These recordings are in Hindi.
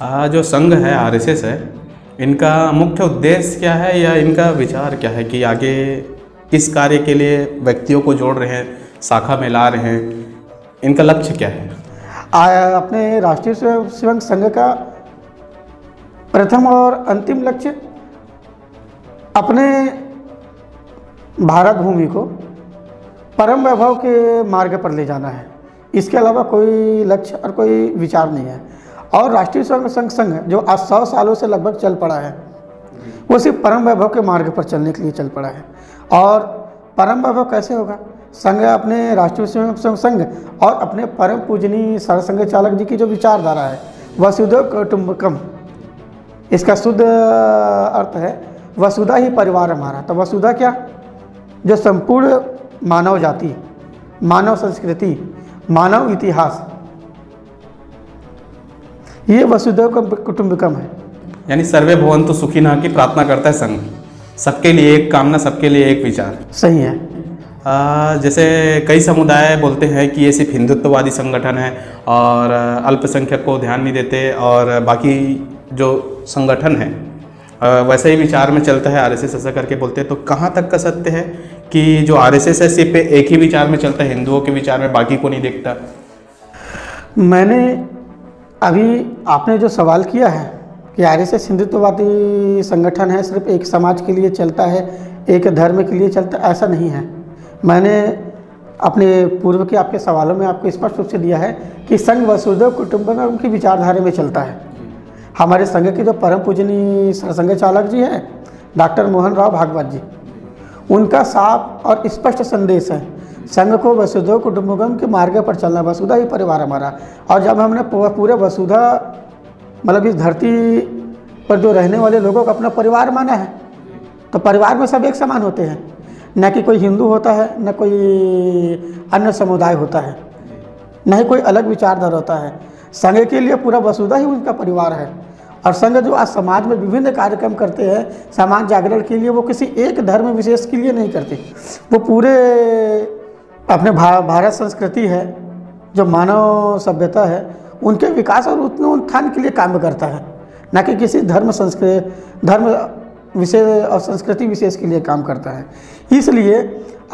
जो संघ है आरएसएस है, इनका मुख्य उद्देश्य क्या है या इनका विचार क्या है कि आगे किस कार्य के लिए व्यक्तियों को जोड़ रहे हैं, शाखा में ला रहे हैं, इनका लक्ष्य क्या है? अपने राष्ट्रीय स्वयंसेवक संघ का प्रथम और अंतिम लक्ष्य अपने भारत भूमि को परम वैभव के मार्ग पर ले जाना है। इसके अलावा कोई लक्ष्य और कोई विचार नहीं है। और राष्ट्रीय स्वयंसेवक संघ जो आज 100 सालों से लगभग चल पड़ा है, वो सिर्फ परम वैभव के मार्ग पर चलने के लिए चल पड़ा है। और परम वैभव कैसे होगा? संघ अपने राष्ट्रीय स्वयंसेवक संघ और अपने परम पूजनीय सरसंघ चालक जी की जो विचारधारा है, वसुधैव कुटुंबकम, इसका शुद्ध अर्थ है वसुधा ही परिवार हमारा। तो वसुधा क्या? जो संपूर्ण मानव जाति, मानव संस्कृति, मानव इतिहास, ये वसुधैव कुटुंबकम है। यानी सर्वे भवन्तु सुखिनः की प्रार्थना करता है संघ, सबके लिए एक कामना, सबके लिए एक विचार। सही है। जैसे कई समुदाय बोलते हैं कि ये सिर्फ हिंदुत्ववादी संगठन है और अल्पसंख्यक को ध्यान नहीं देते, और बाकी जो संगठन है वैसे ही विचार में चलता है आरएसएस, ऐसा करके बोलते हैं। तो कहाँ तक का सत्य है कि जो आरएसएस है सिर्फ एक ही विचार में चलता है, हिंदुओं के विचार में, बाकी को नहीं देखता? मैंने अभी आपने जो सवाल किया है कि आरएसएस हिंदुत्ववादी संगठन है, सिर्फ एक समाज के लिए चलता है, एक धर्म के लिए चलता है, ऐसा नहीं है। मैंने अपने पूर्व के आपके सवालों में आपको स्पष्ट रूप से दिया है कि संघ वसुधैव कुटुंबकम की विचारधारा में चलता है। हमारे संघ के जो परम पूजनीय सरसंघ चालक जी हैं, डॉक्टर मोहन राव भागवत जी, उनका साफ और स्पष्ट संदेश है संघ को वसुधैव कुटुंबकम के मार्ग पर चलना, वसुधा ही परिवार हमारा। और जब हमने पूरे वसुधा मतलब इस धरती पर जो रहने वाले लोगों को अपना परिवार माना है, तो परिवार में सब एक समान होते हैं, न कि कोई हिंदू होता है, न कोई अन्य समुदाय होता है, न ही कोई अलग विचारधारा होता है। संघ के लिए पूरा वसुधा ही उनका परिवार है। और संघ जो आज समाज में विभिन्न कार्यक्रम करते हैं समाज जागरण के लिए, वो किसी एक धर्म विशेष के लिए नहीं करते, वो पूरे अपने भारत संस्कृति है, जो मानव सभ्यता है, उनके विकास और उत्थान के लिए काम करता है, न कि किसी धर्म विशेष और संस्कृति विशेष के लिए काम करता है। इसलिए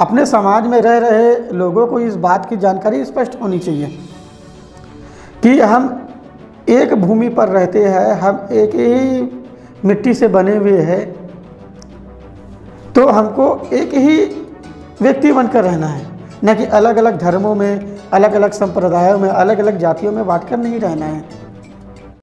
अपने समाज में रह रहे लोगों को इस बात की जानकारी स्पष्ट होनी चाहिए कि हम एक भूमि पर रहते हैं, हम एक ही मिट्टी से बने हुए हैं, तो हमको एक ही व्यक्ति बनकर रहना है, न कि अलग अलग धर्मों में, अलग अलग संप्रदायों में, अलग अलग जातियों में बांटकर नहीं रहना है।